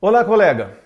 Olá, colega!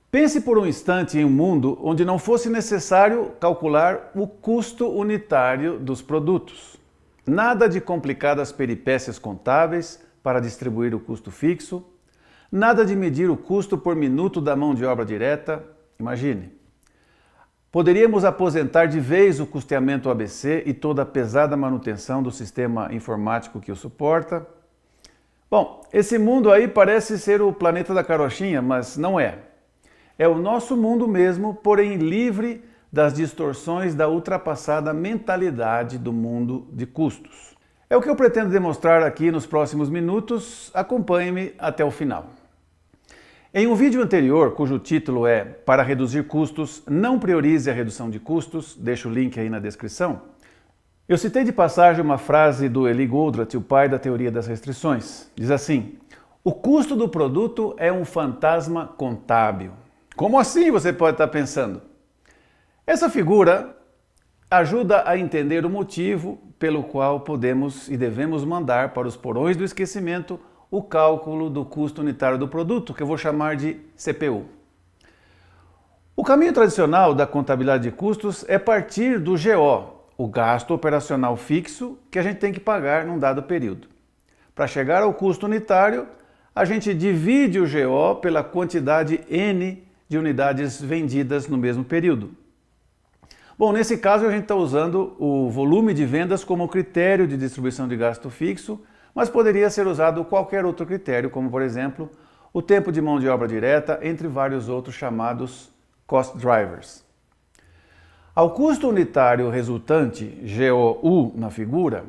Pense por um instante em um mundo onde não fosse necessário calcular o custo unitário dos produtos. Nada de complicadas peripécias contábeis para distribuir o custo fixo, nada de medir o custo por minuto da mão de obra direta. Imagine! Poderíamos aposentar de vez o custeamento ABC e toda a pesada manutenção do sistema informático que o suporta. Bom, esse mundo aí parece ser o planeta da carochinha, mas não é. É o nosso mundo mesmo, porém livre das distorções da ultrapassada mentalidade do mundo de custos. É o que eu pretendo demonstrar aqui nos próximos minutos. Acompanhe-me até o final. Em um vídeo anterior, cujo título é Para reduzir custos, não priorize a redução de custos, deixo o link aí na descrição, eu citei de passagem uma frase do Eli Goldratt, o pai da teoria das restrições. Diz assim: o custo do produto é um fantasma contábil. Como assim, você pode estar pensando? Essa figura ajuda a entender o motivo pelo qual podemos e devemos mandar para os porões do esquecimento o cálculo do custo unitário do produto, que eu vou chamar de CPU. O caminho tradicional da contabilidade de custos é partir do GO, o gasto operacional fixo que a gente tem que pagar num dado período. Para chegar ao custo unitário, a gente divide o GO pela quantidade N de unidades vendidas no mesmo período. Bom, nesse caso a gente está usando o volume de vendas como critério de distribuição de gasto fixo, mas poderia ser usado qualquer outro critério, como por exemplo, o tempo de mão de obra direta, entre vários outros chamados cost drivers. Ao custo unitário resultante, GOU na figura,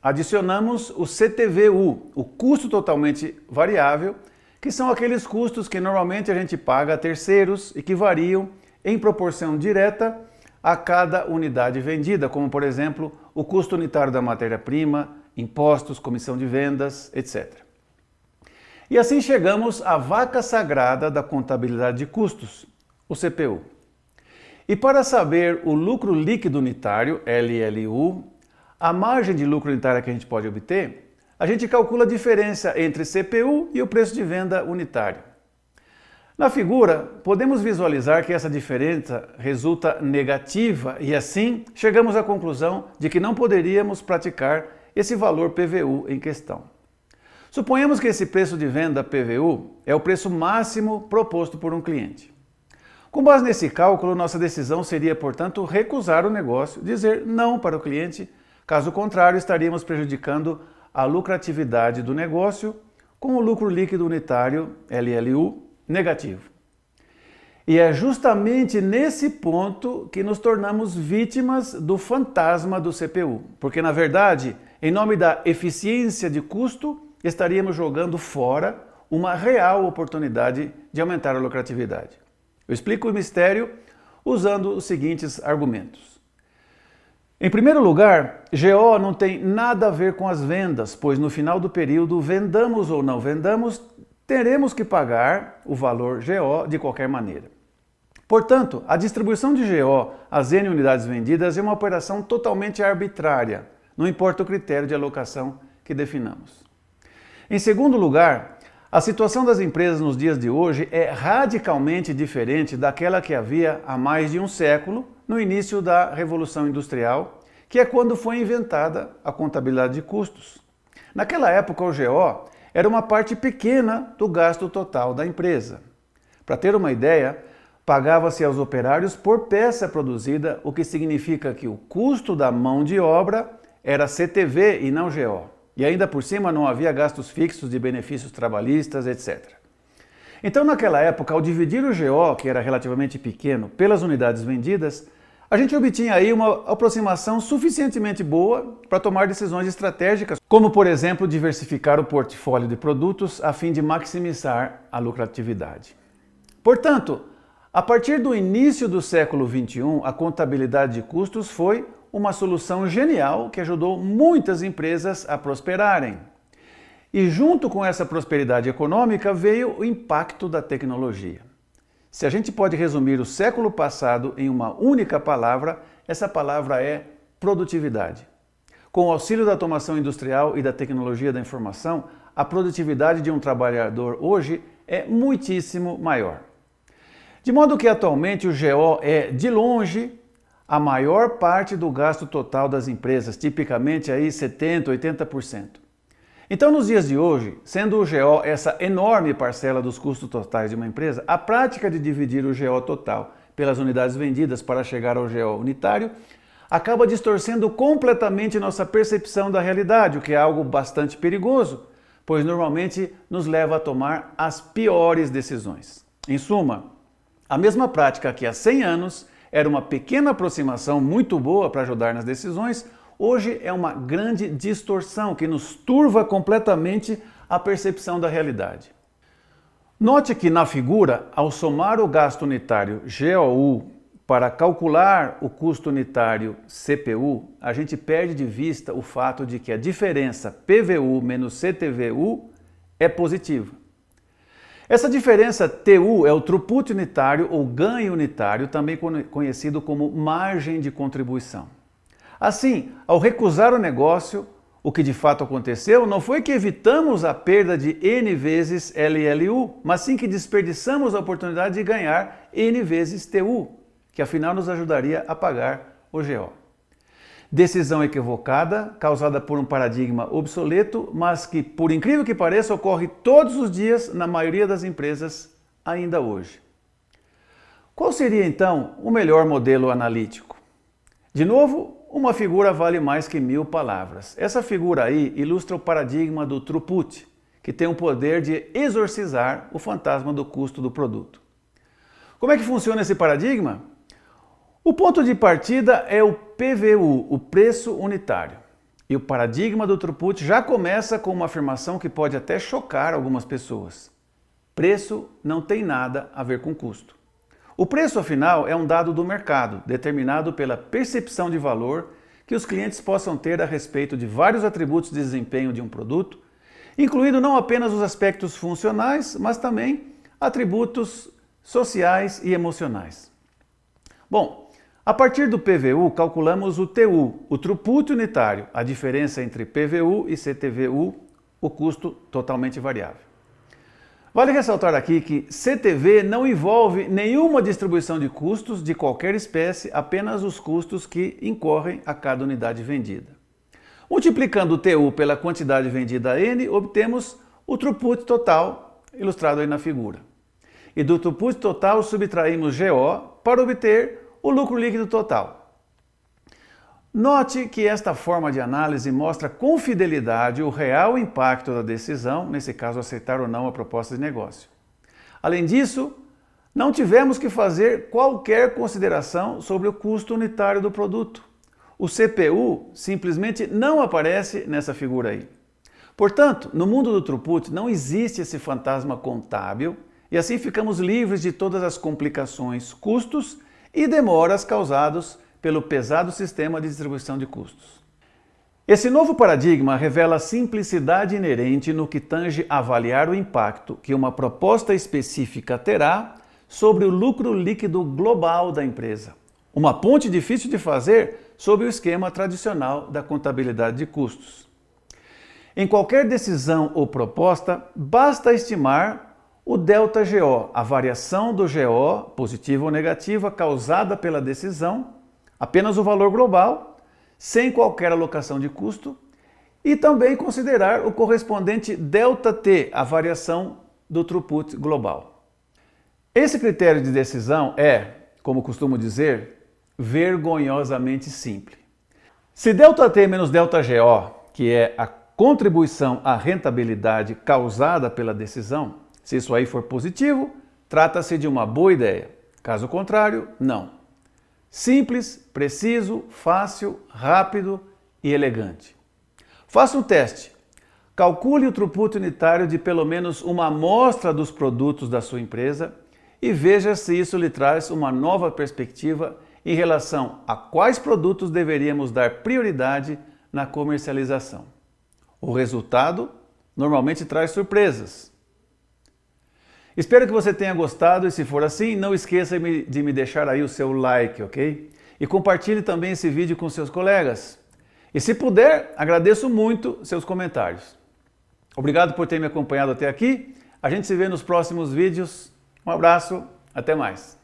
adicionamos o CTVU, o custo totalmente variável, que são aqueles custos que normalmente a gente paga a terceiros e que variam em proporção direta a cada unidade vendida, como por exemplo, o custo unitário da matéria-prima, impostos, comissão de vendas, etc. E assim chegamos à vaca sagrada da contabilidade de custos, o CPU. E para saber o lucro líquido unitário, LLU, a margem de lucro unitária que a gente pode obter, a gente calcula a diferença entre CPU e o preço de venda unitário. Na figura, podemos visualizar que essa diferença resulta negativa e assim chegamos à conclusão de que não poderíamos praticar esse valor PVU em questão. Suponhamos que esse preço de venda PVU é o preço máximo proposto por um cliente. Com base nesse cálculo, nossa decisão seria, portanto, recusar o negócio, dizer não para o cliente, caso contrário, estaríamos prejudicando a lucratividade do negócio com o lucro líquido unitário, LLU, negativo. E é justamente nesse ponto que nos tornamos vítimas do fantasma do CPU, porque na verdade, em nome da eficiência de custo, estaríamos jogando fora uma real oportunidade de aumentar a lucratividade. Eu explico o mistério usando os seguintes argumentos. Em primeiro lugar, GO não tem nada a ver com as vendas, pois no final do período, vendamos ou não vendamos, teremos que pagar o valor GO de qualquer maneira. Portanto, a distribuição de GO às N unidades vendidas é uma operação totalmente arbitrária, não importa o critério de alocação que definamos. Em segundo lugar, a situação das empresas nos dias de hoje é radicalmente diferente daquela que havia há mais de um século, no início da Revolução Industrial, que é quando foi inventada a contabilidade de custos. Naquela época, o GO era uma parte pequena do gasto total da empresa. Para ter uma ideia, pagava-se aos operários por peça produzida, o que significa que o custo da mão de obra era CTV e não GO. E ainda por cima não havia gastos fixos de benefícios trabalhistas, etc. Então, naquela época, ao dividir o GO, que era relativamente pequeno, pelas unidades vendidas, a gente obtinha aí uma aproximação suficientemente boa para tomar decisões estratégicas, como, por exemplo, diversificar o portfólio de produtos a fim de maximizar a lucratividade. Portanto, a partir do início do século XXI, a contabilidade de custos foi uma solução genial que ajudou muitas empresas a prosperarem. E junto com essa prosperidade econômica veio o impacto da tecnologia. Se a gente pode resumir o século passado em uma única palavra, essa palavra é produtividade. Com o auxílio da automação industrial e da tecnologia da informação, a produtividade de um trabalhador hoje é muitíssimo maior. De modo que atualmente o GO é, de longe, a maior parte do gasto total das empresas, tipicamente aí 70%, 80%. Então, nos dias de hoje, sendo o GO essa enorme parcela dos custos totais de uma empresa, a prática de dividir o GO total pelas unidades vendidas para chegar ao GO unitário acaba distorcendo completamente nossa percepção da realidade, o que é algo bastante perigoso, pois normalmente nos leva a tomar as piores decisões. Em suma, a mesma prática que há 100 anos era uma pequena aproximação muito boa para ajudar nas decisões, hoje é uma grande distorção que nos turva completamente a percepção da realidade. Note que na figura, ao somar o gasto unitário GOU para calcular o custo unitário CPU, a gente perde de vista o fato de que a diferença PVU menos CTVU é positiva. Essa diferença TU é o throughput unitário ou ganho unitário, também conhecido como margem de contribuição. Assim, ao recusar o negócio, o que de fato aconteceu não foi que evitamos a perda de N vezes LLU, mas sim que desperdiçamos a oportunidade de ganhar N vezes TU, que afinal nos ajudaria a pagar o GO. Decisão equivocada, causada por um paradigma obsoleto, mas que, por incrível que pareça, ocorre todos os dias na maioria das empresas ainda hoje. Qual seria então o melhor modelo analítico? De novo, uma figura vale mais que 1000 palavras. Essa figura aí ilustra o paradigma do throughput, que tem o poder de exorcizar o fantasma do custo do produto. Como é que funciona esse paradigma? O ponto de partida é o PVU, o preço unitário. E o paradigma do throughput já começa com uma afirmação que pode até chocar algumas pessoas. Preço não tem nada a ver com custo. O preço, afinal, é um dado do mercado, determinado pela percepção de valor que os clientes possam ter a respeito de vários atributos de desempenho de um produto, incluindo não apenas os aspectos funcionais, mas também atributos sociais e emocionais. Bom, a partir do PVU, calculamos o TU, o throughput unitário, a diferença entre PVU e CTVU, o custo totalmente variável. Vale ressaltar aqui que CTV não envolve nenhuma distribuição de custos de qualquer espécie, apenas os custos que incorrem a cada unidade vendida. Multiplicando o TU pela quantidade vendida N, obtemos o throughput total, ilustrado aí na figura. E do throughput total subtraímos GO para obter o lucro líquido total. Note que esta forma de análise mostra com fidelidade o real impacto da decisão, nesse caso aceitar ou não a proposta de negócio. Além disso, não tivemos que fazer qualquer consideração sobre o custo unitário do produto. O CPU simplesmente não aparece nessa figura aí. Portanto, no mundo do throughput não existe esse fantasma contábil e assim ficamos livres de todas as complicações, custos e demoras causados pelo pesado sistema de distribuição de custos. Esse novo paradigma revela a simplicidade inerente no que tange avaliar o impacto que uma proposta específica terá sobre o lucro líquido global da empresa. Uma ponte difícil de fazer sob o esquema tradicional da contabilidade de custos. Em qualquer decisão ou proposta, basta estimar o ΔGO, a variação do GO, positiva ou negativa, causada pela decisão, apenas o valor global, sem qualquer alocação de custo, e também considerar o correspondente ΔT, a variação do throughput global. Esse critério de decisão é, como costumo dizer, vergonhosamente simples. Se ΔT menos ΔGO, que é a contribuição à rentabilidade causada pela decisão, se isso aí for positivo, trata-se de uma boa ideia. Caso contrário, não. Simples, preciso, fácil, rápido e elegante. Faça um teste. Calcule o throughput unitário de pelo menos uma amostra dos produtos da sua empresa e veja se isso lhe traz uma nova perspectiva em relação a quais produtos deveríamos dar prioridade na comercialização. O resultado normalmente traz surpresas. Espero que você tenha gostado e se for assim, não esqueça de me deixar aí o seu like, ok? E compartilhe também esse vídeo com seus colegas. E se puder, agradeço muito seus comentários. Obrigado por ter me acompanhado até aqui. A gente se vê nos próximos vídeos. Um abraço, até mais.